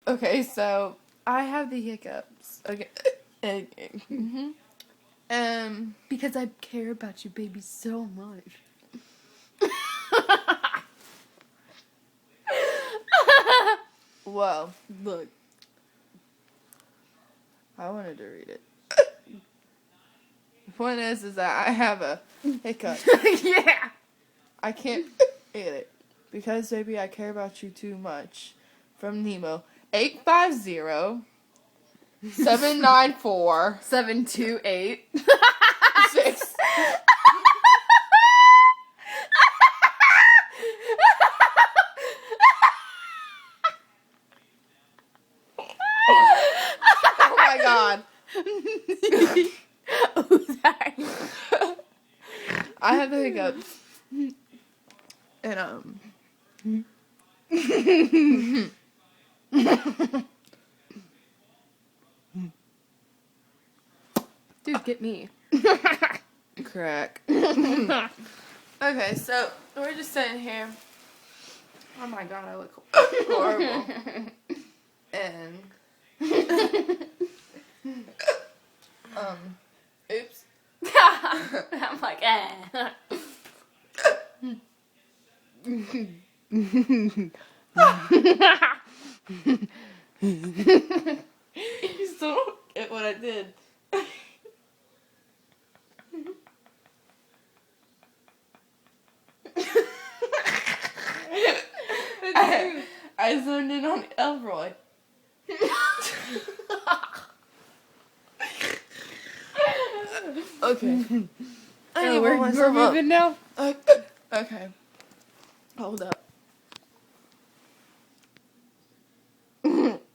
Okay, so I have the hiccups. Okay. Because I care about you, baby, so much. Well, look. I wanted to read it. The point is that I have a hiccup. Yeah. I can't eat it. Because, baby, I care about you too much. From Nemo. 850 794 728 6. Oh my god. Oh, sorry. I have the hiccups. And, Dude, get me. crack. Okay, so we're just sitting here. Oh my god, I look horrible. And oops. I'm like, eh. You still don't get what I did. I zoned in on Elroy. Okay. Oh, we're moving now? Okay. Hold up.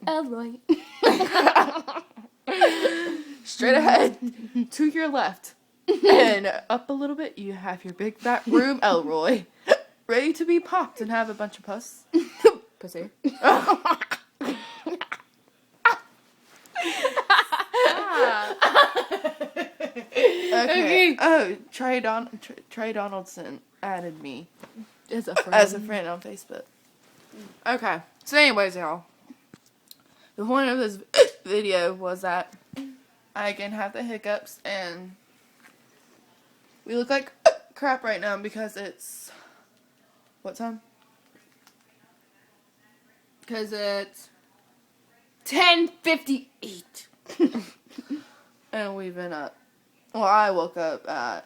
Elroy. Straight ahead to your left. And up a little bit, you have your big fat room, Elroy. Ready to be popped and have a bunch of puss. Pussy. Okay. Oh, Trey Donaldson added me As a friend. as a friend on Facebook. Okay. So anyways, y'all. The point of this video was that I again have the hiccups and we look like crap right now because it's what time? Because it's 10:58. And we've been up. Well, I woke up at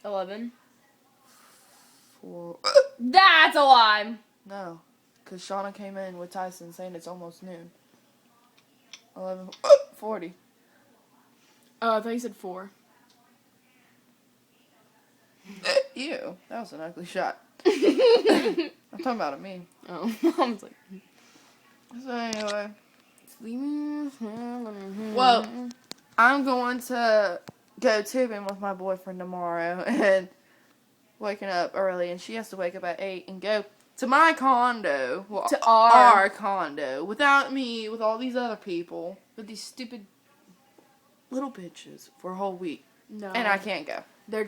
11. 4. That's a lie. No, because Shauna came in with Tyson saying it's almost noon. 11:40. Oh, I thought you said 4. Ew, that was an ugly shot. I'm talking about me. Oh, I was like, So anyway. Well, I'm going to go tubing with my boyfriend tomorrow and waking up early, and she has to wake up at 8 and go to my condo. Well, To our condo. Without me, with all these other people. with these stupid. Little bitches for a whole week. No. And I can't go. They're